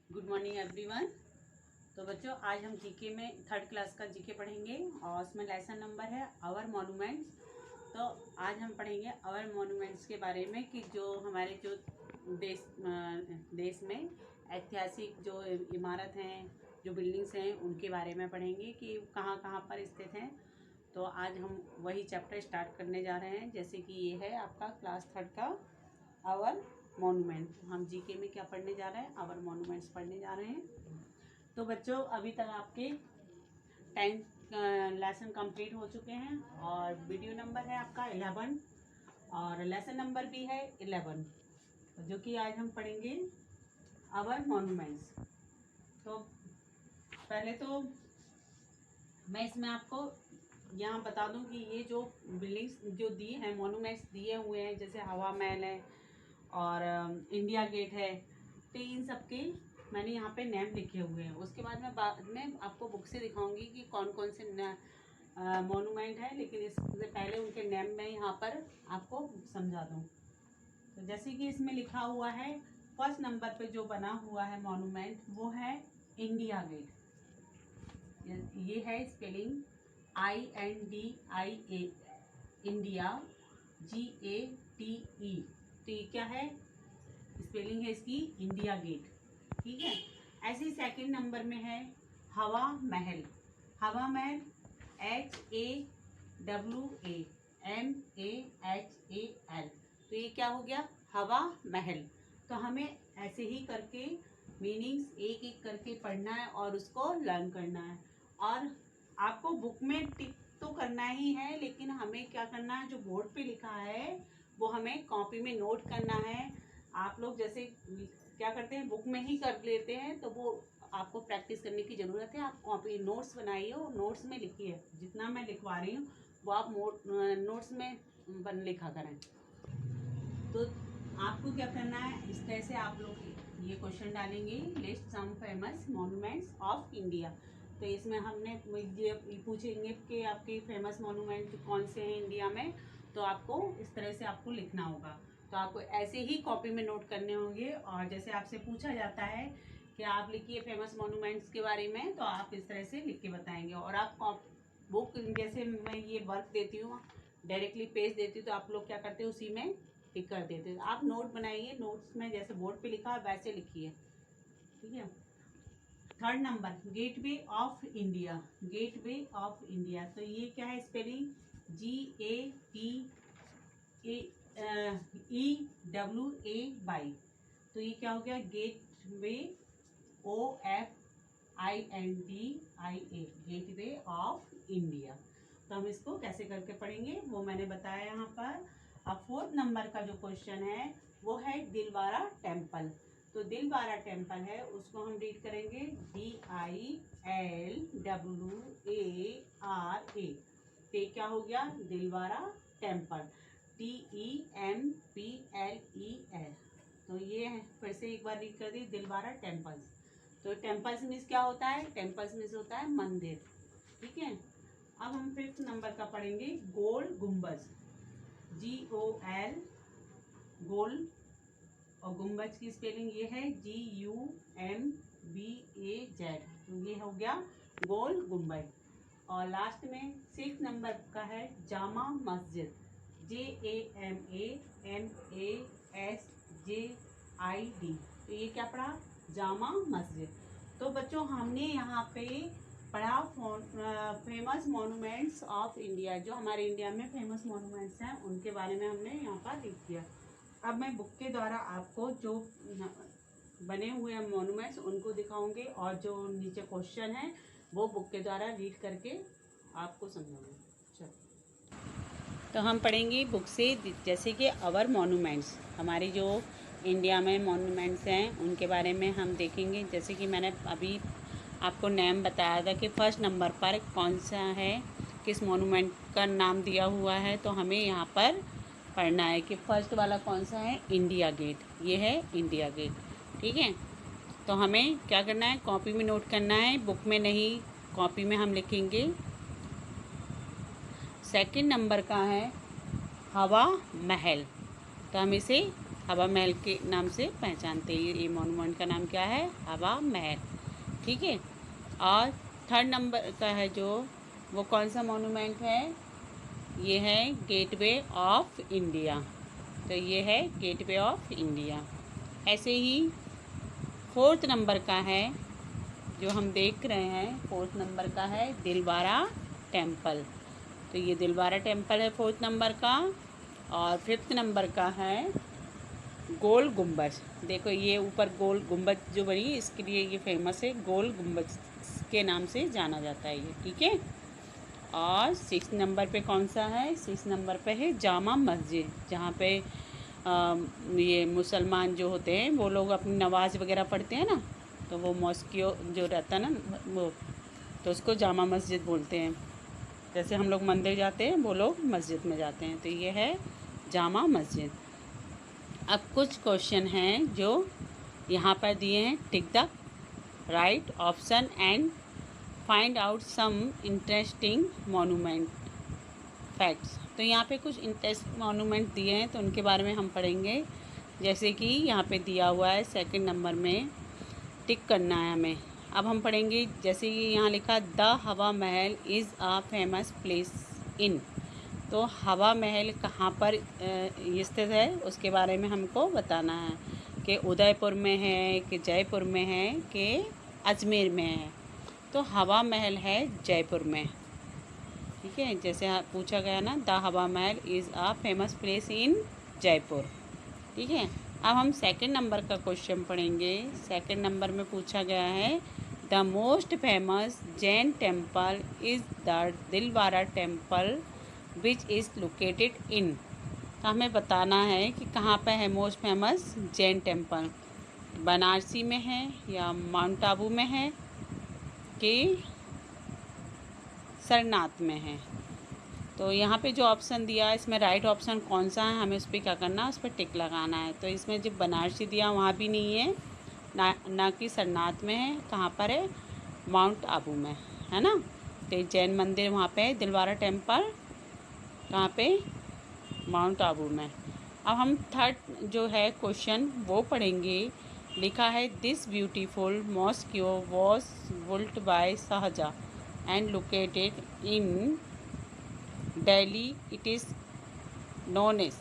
Good morning everyone. तो बच्चों आज हम जीके में थर्ड क्लास का जीके पढ़ेंगे और उसमें लेसन नंबर है आवर मॉन्यूमेंट्स। तो आज हम पढ़ेंगे आवर मॉन्यूमेंट्स के बारे में कि जो हमारे जो देश में ऐतिहासिक जो इमारत हैं, जो बिल्डिंग्स हैं, उनके बारे में पढ़ेंगे कि कहाँ कहाँ पर स्थित हैं। तो आज हम वही चैप्टर स्टार्ट करने जा रहे हैं। जैसे कि ये है आपका क्लास थर्ड का आवर मॉन्यूमेंट। हम जीके में क्या पढ़ने जा रहे हैं? आवर मॉन्यूमेंट्स पढ़ने जा रहे हैं। तो बच्चों अभी तक आपके 10th लेसन कंप्लीट हो चुके हैं और वीडियो नंबर है आपका 11 और लेसन नंबर भी है 11, जो कि आज हम पढ़ेंगे आवर मॉन्यूमेंट्स। तो पहले तो मैं इसमें आपको यहाँ बता दूं कि ये जो बिल्डिंग्स जो दी हैं, मॉन्यूमेंट्स दिए हुए हैं, जैसे हवा महल है और इंडिया गेट है, तो इन सब के मैंने यहाँ पे नेम लिखे हुए हैं। उसके बाद मैं आपको बुक से दिखाऊंगी कि कौन कौन से मॉन्यूमेंट है, लेकिन इससे पहले उनके नेम मैं यहाँ पर आपको समझा दूँ। तो जैसे कि इसमें लिखा हुआ है, फर्स्ट नंबर पे जो बना हुआ है मॉन्यूमेंट वो है इंडिया गेट। ये है स्पेलिंग INDIA, इंडिया, GATE। तो ये क्या है? स्पेलिंग है इसकी इंडिया गेट। ठीक है। ऐसे ही सेकंड नंबर में है हवा महल। हवा महल HAWAMAHAL। तो ये क्या हो गया? हवा महल। तो हमें ऐसे ही करके मीनिंग्स एक एक करके पढ़ना है और उसको लर्न करना है। और आपको बुक में टिक तो करना ही है, लेकिन हमें क्या करना है, जो बोर्ड पे लिखा है वो हमें कॉपी में नोट करना है। आप लोग जैसे क्या करते हैं, बुक में ही कर लेते हैं, तो वो आपको प्रैक्टिस करने की ज़रूरत है। आप कॉपी नोट्स बनाइए और नोट्स में लिखिए। जितना मैं लिखवा रही हूँ वो आप नोट्स में लिखा करें। तो आपको क्या करना है, इस तरह से आप लोग ये क्वेश्चन डालेंगे, list some famous monuments of India. तो इसमें हमने ये पूछेंगे कि आपके फेमस मॉन्यूमेंट कौन से हैं इंडिया में। तो आपको इस तरह से आपको लिखना होगा। तो आपको ऐसे ही कॉपी में नोट करने होंगे। और जैसे आपसे पूछा जाता है कि आप लिखिए फेमस मॉन्यूमेंट्स के बारे में, तो आप इस तरह से लिख के बताएंगे। और आप बुक जैसे मैं ये वर्क देती हूँ, डायरेक्टली पेज देती हूँ, तो आप लोग क्या करते हैं, उसी में टिक कर देते हैं। आप नोट बनाइए, नोट्स में जैसे बोर्ड पे लिखा है वैसे लिखिए। ठीक है। Third number gateway of India. Gateway of India, तो ये क्या है स्पेलिंग? GATEWAY। तो ये क्या हो गया? Gateway OFINDIA, gateway of India. तो हम इसको कैसे करके पढ़ेंगे वो मैंने बताया यहाँ पर। अब फोर्थ नंबर का जो क्वेश्चन है वो है दिलवारा टेम्पल। तो दिलवारा टेम्पल है, उसको हम रीड करेंगे DILWARA। तो क्या हो गया? Dilwara temple, TEMPLEL। तो ये है, फिर से एक बार रीड कर दी, दिलवारा टेम्पल्स। तो टेम्पल्स मीन्स क्या होता है? टेम्पल्स मीन्स होता है मंदिर। ठीक है। अब हम फिफ्थ नंबर का पढ़ेंगे गोल गुम्बज। GOL, गोल, और गुम्बज की स्पेलिंग ये है GUMBAZ। तो ये हो गया गोल गुम्बज। और लास्ट में सिक्स नंबर का है जामा मस्जिद। JAMAMASJID। तो ये क्या पढ़ा? जामा मस्जिद। तो बच्चों हमने यहाँ पे पढ़ा फेमस मॉन्यूमेंट्स ऑफ इंडिया। जो हमारे इंडिया में फेमस मॉन्यूमेंट्स हैं उनके बारे में हमने यहाँ पर लिख दिया। अब मैं बुक के द्वारा आपको जो बने हुए हैं मॉन्यूमेंट्स उनको दिखाऊंगी, और जो नीचे क्वेश्चन है वो बुक के द्वारा रीड करके आपको समझाऊंगी। चलो, तो हम पढ़ेंगे बुक से। जैसे कि आवर मॉन्यूमेंट्स, हमारी जो इंडिया में मॉन्यूमेंट्स हैं उनके बारे में हम देखेंगे। जैसे कि मैंने अभी आपको नेम बताया था कि फर्स्ट नंबर पर कौन सा है, किस मॉन्यूमेंट का नाम दिया हुआ है। तो हमें यहाँ पर पढ़ना है कि फर्स्ट वाला कौन सा है? India Gate. ये है इंडिया गेट। ठीक है। तो हमें क्या करना है? कॉपी में नोट करना है, बुक में नहीं, कॉपी में हम लिखेंगे। सेकंड नंबर का है हवा महल। तो हम इसे हवा महल के नाम से पहचानते हैं। ये मॉन्यूमेंट का नाम क्या है? हवा महल। ठीक है। और थर्ड नंबर का है जो, वो कौन सा मॉन्यूमेंट है? ये है गेटवे ऑफ इंडिया। तो ये है गेटवे ऑफ इंडिया। ऐसे ही फोर्थ नंबर का है जो हम देख रहे हैं, फोर्थ नंबर का है दिलवारा टेम्पल। तो ये दिलवारा टेम्पल है फोर्थ नंबर का। और फिफ्थ नंबर का है गोल गुम्बज। देखो ये ऊपर गोल गुम्बज जो बनी है, इसके लिए ये फेमस है, गोल गुम्बज के नाम से जाना जाता है ये। ठीक है। और सिक्स नंबर पे कौन सा है? सिक्स नंबर पे है जामा मस्जिद, जहाँ पे ये मुसलमान जो होते हैं वो लोग अपनी नमाज वगैरह पढ़ते हैं ना, तो वो मॉस्कियो जो रहता है ना वो, तो उसको जामा मस्जिद बोलते हैं। जैसे हम लोग मंदिर जाते हैं, वो लोग मस्जिद में जाते हैं। तो ये है जामा मस्जिद। अब कुछ क्वेश्चन हैं जो यहाँ पर दिए हैं। Tick the right option and find out some interesting monument facts. तो यहाँ पे कुछ इंटरेस्टिंग मॉन्यूमेंट दिए हैं, तो उनके बारे में हम पढ़ेंगे। जैसे कि यहाँ पे दिया हुआ है सेकंड नंबर में, टिक करना है हमें। अब हम पढ़ेंगे, जैसे कि यहाँ लिखा द हवा महल is a famous place in. तो हवा महल कहाँ पर स्थित है, उसके बारे में हमको बताना है कि उदयपुर में है, कि जयपुर में है, कि अजमेर में है। तो हवा महल है जयपुर में। ठीक है, जैसे पूछा गया ना, द हवा महल is a famous place in Jaipur. ठीक है। अब हम सेकंड नंबर का क्वेश्चन पढ़ेंगे। सेकंड नंबर में पूछा गया है the most famous Jain temple is the Dilwara temple which is located in. तो हमें बताना है कि कहाँ पे है most famous Jain temple, Banarasi में है या माउंट आबू में है कि सरनाथ में है। तो यहाँ पे जो ऑप्शन दिया है, इसमें राइट ऑप्शन कौन सा है, हमें उस पर क्या करना है, उस पर टिक लगाना है। तो इसमें जो बनारसी दिया वहाँ भी नहीं है, ना कि सरनाथ में है। कहाँ पर है? माउंट आबू में, है ना। तो जैन मंदिर वहाँ पे है, दिलवारा टेम्पल कहाँ पे? माउंट आबू में। अब हम थर्ड जो है क्वेश्चन वो पढ़ेंगे। लिखा है this beautiful mosque was built by Shahjahan and located in Delhi, it is known as.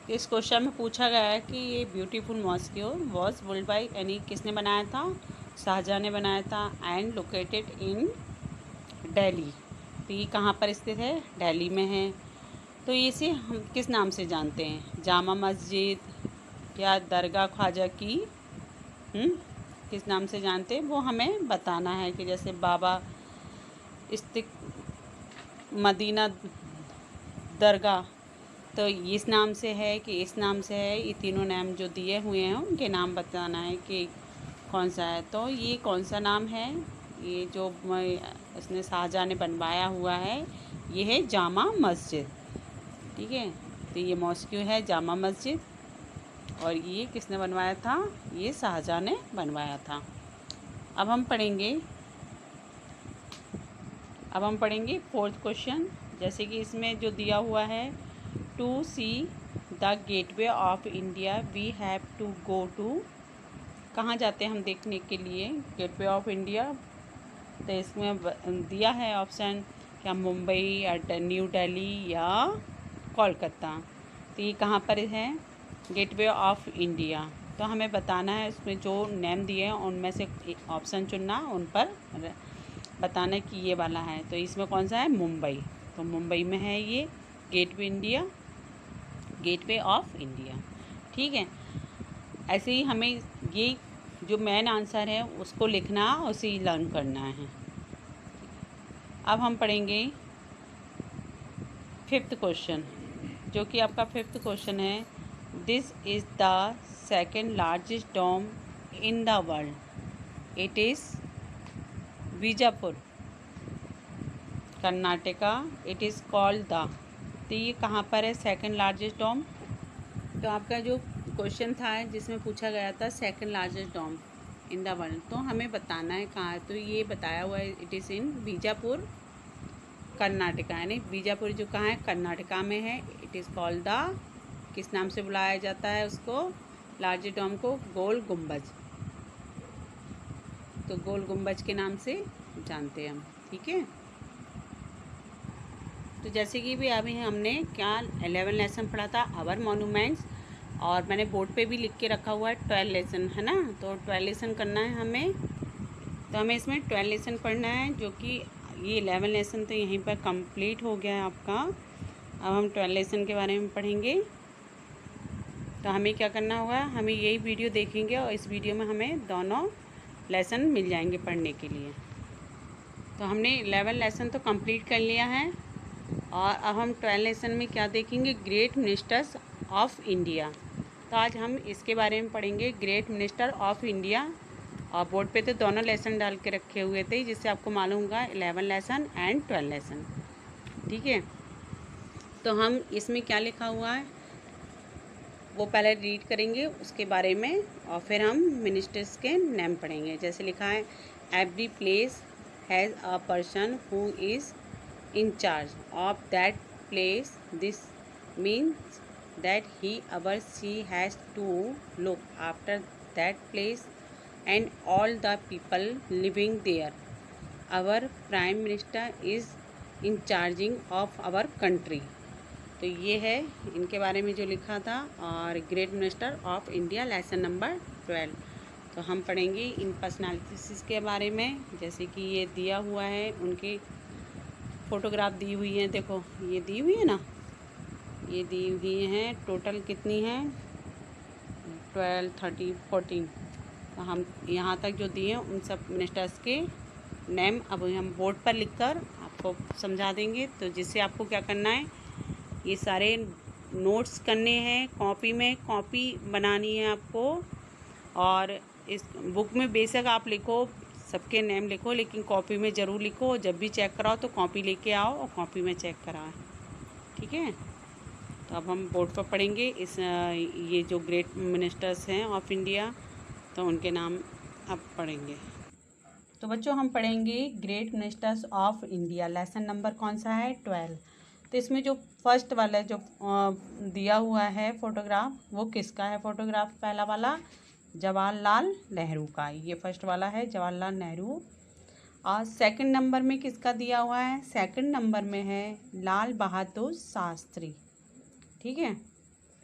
इस क्वेश्चन में पूछा गया है कि ये beautiful mosque was built by, यानी किसने बनाया था? शाहजहाँ ने बनाया था। एंड लोकेटेड इन दिल्ली, तो ये कहाँ पर स्थित है? दिल्ली में है। तो इसे हम किस नाम से जानते हैं? जामा मस्जिद या दरगाह ख्वाजा की, किस नाम से जानते हैं वो हमें बताना है। कि जैसे बाबा मदीना दरगाह, तो इस नाम से है कि इस नाम से है, ये तीनों नाम जो दिए हुए हैं उनके नाम बताना है कि कौन सा है। तो ये कौन सा नाम है? ये जो इसने शाहजहाँ ने बनवाया हुआ है, ये है जामा मस्जिद। ठीक है। तो ये मॉस्क्यू है जामा मस्जिद, और ये किसने बनवाया था? ये शाहजहाँ ने बनवाया था। अब हम पढ़ेंगे फोर्थ क्वेश्चन। जैसे कि इसमें जो दिया हुआ है, to see the gateway of India we have to go to. कहाँ जाते हैं हम देखने के लिए गेटवे ऑफ इंडिया? तो इसमें दिया है ऑप्शन, क्या मुंबई या न्यू दिल्ली या कोलकाता। तो ये कहाँ पर है? Gateway of India. तो हमें बताना है, इसमें जो नेम दिए हैं उनमें से ऑप्शन चुनना, उन पर बताना कि ये वाला है। तो इसमें कौन सा है? मुंबई। तो मुंबई में है ये गेटवे ऑफ इंडिया। ठीक है। ऐसे ही हमें ये जो मेन आंसर है उसको लिखना, उसे लर्न करना है। अब हम पढ़ेंगे फिफ्थ क्वेश्चन, जो कि आपका फिफ्थ क्वेश्चन है। This is the second largest dome in the world, it is Bijapur, Karnataka, it is called the. तो ये कहाँ पर है सेकेंड लार्जेस्ट डोम? तो आपका जो क्वेश्चन था जिसमें पूछा गया था second largest dome in the world, तो हमें बताना है कहाँ है। तो ये बताया हुआ है, it is in Bijapur, Karnataka. यानी बीजापुर जो कहाँ है? कर्नाटका में है। इट इज़ कॉल्ड द किस नाम से बुलाया जाता है उसको, लार्ज डोम को गोल गुम्बज। तो गोल गुम्बज के नाम से जानते हैं हम, ठीक है। तो जैसे कि भी अभी हमने क्या 11 लेसन पढ़ा था, आवर मॉन्यूमेंट्स, और मैंने बोर्ड पे भी लिख के रखा हुआ है 12 लेसन, है ना। तो 12 लेसन करना है हमें, तो हमें इसमें 12 लेसन पढ़ना है, जो कि ये 11 लेसन तो यहीं पर कंप्लीट हो गया है आपका। अब हम 12 लेसन के बारे में पढ़ेंगे। तो हमें क्या करना होगा, हमें यही वीडियो देखेंगे और इस वीडियो में हमें दोनों लेसन मिल जाएंगे पढ़ने के लिए। तो हमने 11 लेसन तो कंप्लीट कर लिया है, और अब हम 12 लेसन में क्या देखेंगे, ग्रेट मिनिस्टर्स ऑफ इंडिया। तो आज हम इसके बारे में पढ़ेंगे, ग्रेट मिनिस्टर ऑफ इंडिया। और बोर्ड पे तो दोनों लेसन डाल के रखे हुए थे, जिससे आपको मालूम होगा 11 लेसन एंड 12 लेसन, ठीक है। तो हम इसमें क्या लिखा हुआ है वो पहले रीड करेंगे उसके बारे में, और फिर हम मिनिस्टर्स के नेम पढ़ेंगे। जैसे लिखा है, every place has a person who is in charge of that place. This means that he or she has to look after that place and all the people living there. Our prime minister is in charging of our country. तो ये है इनके बारे में जो लिखा था, और great minister of India lesson number 12। तो हम पढ़ेंगे इन पर्सनालिटीज़ के बारे में। जैसे कि ये दिया हुआ है, उनकी फ़ोटोग्राफ दी हुई है, देखो ये दी हुई है ना, ये दी हुई हैं। टोटल कितनी है, 12, 13, 14। तो हम यहाँ तक जो दिए हैं उन सब मिनिस्टर्स के नेम अब हम बोर्ड पर लिखकर आपको समझा देंगे। तो जिससे आपको क्या करना है, ये सारे नोट्स करने हैं, कॉपी में कॉपी बनानी है आपको। और इस बुक में बेशक आप लिखो, सबके नेम लिखो, लेकिन कॉपी में ज़रूर लिखो। जब भी चेक कराओ तो कॉपी लेके आओ और कॉपी में चेक कराएं, ठीक है। तो अब हम बोर्ड पर पढ़ेंगे ये जो ग्रेट मिनिस्टर्स हैं ऑफ इंडिया, तो उनके नाम अब पढ़ेंगे। तो बच्चों हम पढ़ेंगे great ministers of India, lesson number कौन सा है, 12। तो इसमें जो फर्स्ट वाला जो दिया हुआ है फ़ोटोग्राफ, वो किसका है फ़ोटोग्राफ, पहला वाला जवाहरलाल नेहरू का, ये फर्स्ट वाला है जवाहरलाल नेहरू। और सेकंड नंबर में किसका दिया हुआ है, सेकंड नंबर में है लाल बहादुर शास्त्री, ठीक है।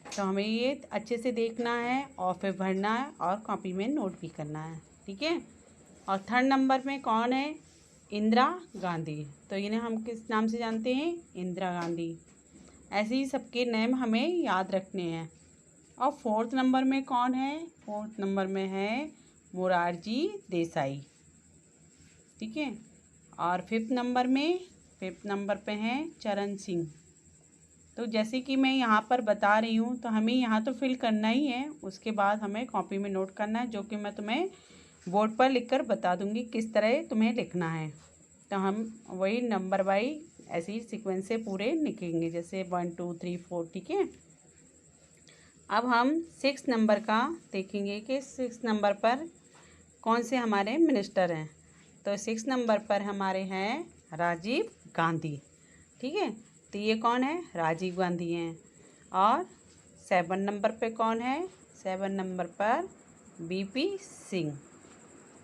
तो हमें ये अच्छे से देखना है और फिर भरना है और कॉपी में नोट भी करना है, ठीक है। और थर्ड नंबर में कौन है, इंदिरा गांधी। तो इन्हें हम किस नाम से जानते हैं, इंदिरा गांधी। ऐसे ही सबके नेम हमें याद रखने हैं। और फोर्थ नंबर में कौन है, फोर्थ नंबर में है मोरारजी देसाई, ठीक है। और फिफ्थ नंबर पे हैं चरण सिंह। तो जैसे कि मैं यहाँ पर बता रही हूँ, तो हमें यहाँ तो फिल करना ही है, उसके बाद हमें कॉपी में नोट करना है, जो कि मैं तुम्हें बोर्ड पर लिखकर बता दूँगी किस तरह तुम्हें लिखना है। तो हम वही नंबर वाइज ऐसे ही सीक्वेंस से पूरे लिखेंगे, जैसे 1 2 3 4, ठीक है। अब हम 6 नंबर का देखेंगे कि 6 नंबर पर कौन से हमारे मिनिस्टर हैं। तो 6 नंबर पर हमारे हैं राजीव गांधी, ठीक है। तो ये कौन है, राजीव गांधी हैं। और 7 नंबर पे कौन है, 7 नंबर पर बीपी सिंह।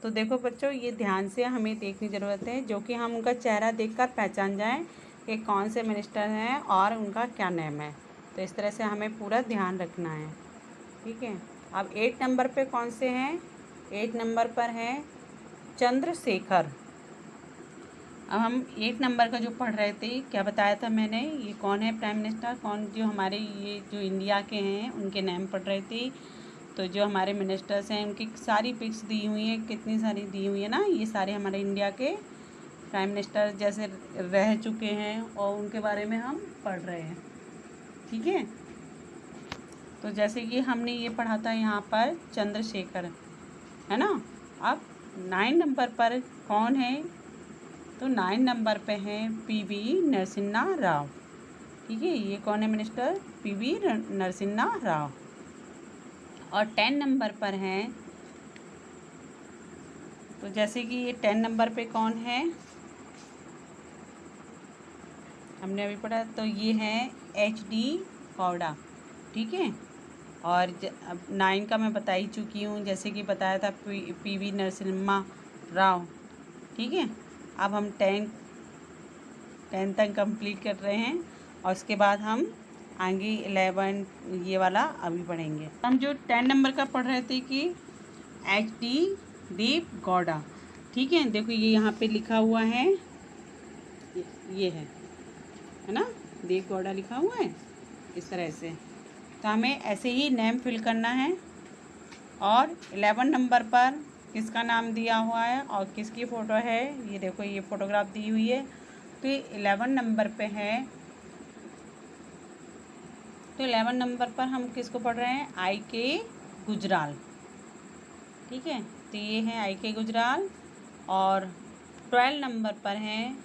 तो देखो बच्चों, ये ध्यान से हमें देखने की ज़रूरत है, जो कि हम उनका चेहरा देखकर पहचान जाएं कि कौन से मिनिस्टर हैं और उनका क्या नेम है। तो इस तरह से हमें पूरा ध्यान रखना है, ठीक है। अब 8 नंबर पे कौन से हैं, 8 नंबर पर हैं चंद्रशेखर। अब हम 8 नंबर का जो पढ़ रहे थे, क्या बताया था मैंने, ये कौन है प्राइम मिनिस्टर, कौन जो हमारे ये जो इंडिया के हैं उनके नाम पढ़ रहे थे। तो जो हमारे मिनिस्टर्स हैं उनकी सारी पिक्स दी हुई हैं, कितनी सारी दी हुई है ना, ये सारे हमारे इंडिया के प्राइम मिनिस्टर जैसे रह चुके हैं और उनके बारे में हम पढ़ रहे हैं, ठीक है। तो जैसे कि हमने ये पढ़ा था यहाँ पर चंद्रशेखर, है ना। अब 9 नंबर पर कौन है, तो 9 नंबर पे हैं पीवी नरसिम्हा राव, ठीक है। ये कौन है मिनिस्टर, पीवी नरसिम्हा राव। और 10 नंबर पर हैं, तो जैसे कि ये 10 नंबर पे कौन है, हमने अभी पढ़ा, तो ये है HD गौड़ा, ठीक है। और अब 9 का मैं बता ही चुकी हूँ, जैसे कि बताया था पीवी नरसिम्हा राव। ठीक है। अब हम 10 तक कंप्लीट कर रहे हैं और उसके बाद हम आगे 11 ये वाला अभी पढ़ेंगे। हम जो 10 नंबर का पढ़ रहे थे कि HD देव गौड़ा। ठीक है, देखो ये यहाँ पे लिखा हुआ है, ये है ना, देव गौड़ा लिखा हुआ है इस तरह से। तो हमें ऐसे ही नेम फिल करना है। और 11 नंबर पर किसका नाम दिया हुआ है और किसकी फ़ोटो है, ये देखो ये फ़ोटोग्राफ दी हुई है। तो 11 नंबर पे है, तो 11 नंबर पर हम किसको पढ़ रहे हैं, IK गुजराल। ठीक है, तो ये है IK गुजराल। और 12 नंबर पर हैं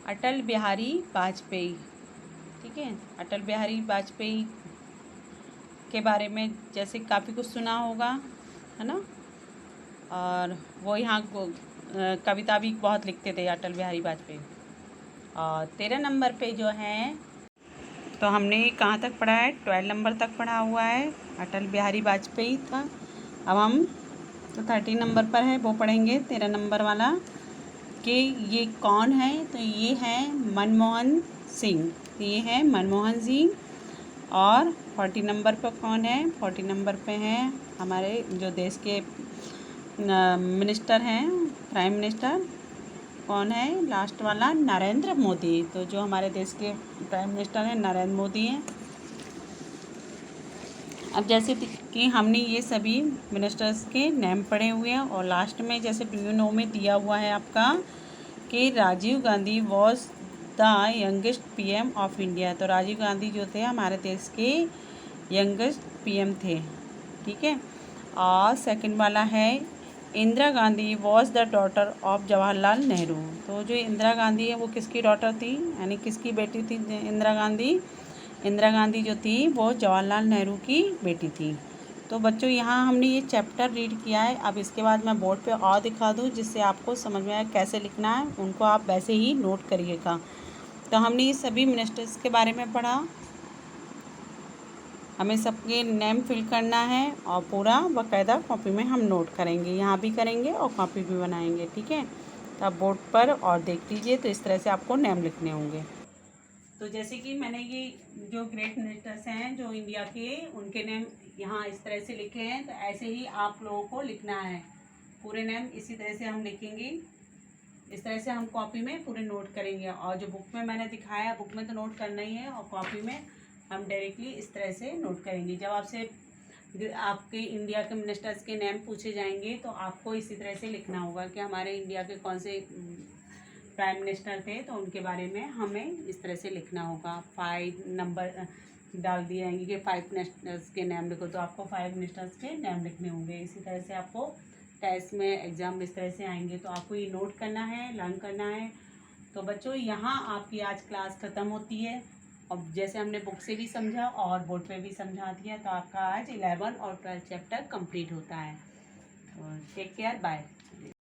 अटल बिहारी वाजपेयी। ठीक है, अटल बिहारी वाजपेयी के बारे में जैसे काफ़ी कुछ सुना होगा, है ना। और वो यहाँ कविता भी बहुत लिखते थे अटल बिहारी वाजपेयी। और 13 नंबर पे जो है, तो हमने कहाँ तक पढ़ा है, 12 नंबर तक पढ़ा हुआ है, अटल बिहारी वाजपेयी था। अब हम तो 13 नंबर पर है, वो पढ़ेंगे 13 नंबर वाला कि ये कौन है। तो ये है मनमोहन सिंह। तो ये है मनमोहन सिंह। और 40 नंबर पर कौन है, 40 नंबर पे हैं हमारे जो देश के मिनिस्टर हैं, प्राइम मिनिस्टर कौन है, लास्ट वाला नरेंद्र मोदी। तो जो हमारे देश के प्राइम मिनिस्टर हैं नरेंद्र मोदी हैं। अब जैसे कि हमने ये सभी मिनिस्टर्स के नेम पढ़े हुए हैं और लास्ट में जैसे डू यू नो में दिया हुआ है आपका कि Rajiv Gandhi was the youngest PM of India. तो राजीव गांधी जो थे हमारे देश के यंगेस्ट PM थे। ठीक है। और सेकंड वाला है Indira Gandhi was the daughter of Jawaharlal Nehru. तो जो इंदिरा गांधी है वो किसकी डॉटर थी, यानी किसकी बेटी थी इंदिरा गांधी। इंदिरा गांधी जो थी वो जवाहरलाल नेहरू की बेटी थी। तो बच्चों यहाँ हमने ये चैप्टर रीड किया है। अब इसके बाद मैं बोर्ड पे और दिखा दूँ जिससे आपको समझ में आए कैसे लिखना है, उनको आप वैसे ही नोट करिएगा। तो हमने ये सभी मिनिस्टर्स के बारे में पढ़ा, हमें सबके नेम फिल करना है और पूरा बाकायदा कॉपी में हम नोट करेंगे, यहाँ भी करेंगे और कॉपी भी बनाएंगे। ठीक है, तो आप बोर्ड पर और देख लीजिए, तो इस तरह से आपको नेम लिखने होंगे। तो जैसे कि मैंने ये जो ग्रेट मिनिस्टर्स हैं जो इंडिया के, उनके नेम यहाँ इस तरह से लिखे हैं, तो ऐसे ही आप लोगों को लिखना है। पूरे नेम इसी तरह से हम लिखेंगे, इस तरह से हम कॉपी में पूरे नोट करेंगे। और जो बुक में मैंने दिखाया, बुक में तो नोट करना ही है और कॉपी में हम डायरेक्टली इस तरह से नोट करेंगे। जब आपसे आपके इंडिया के मिनिस्टर्स के नेम पूछे जाएंगे तो आपको इसी तरह से लिखना होगा कि हमारे इंडिया के कौन से प्राइम मिनिस्टर थे, तो उनके बारे में हमें इस तरह से लिखना होगा। 5 नंबर डाल दिए जाएंगे कि 5 मिनिस्टर्स के नाम लिखो, तो आपको 5 मिनिस्टर्स के नाम लिखने होंगे। इसी तरह से आपको टेस्ट में एग्ज़ाम में इस तरह से आएंगे, तो आपको ये नोट करना है, लर्न करना है। तो बच्चों यहाँ आपकी आज क्लास ख़त्म होती है। और जैसे हमने बुक से भी समझा और बोर्ड पे भी समझा दिया, तो आपका आज 11 और 12 चैप्टर कंप्लीट होता है। तो टेक केयर, बाय।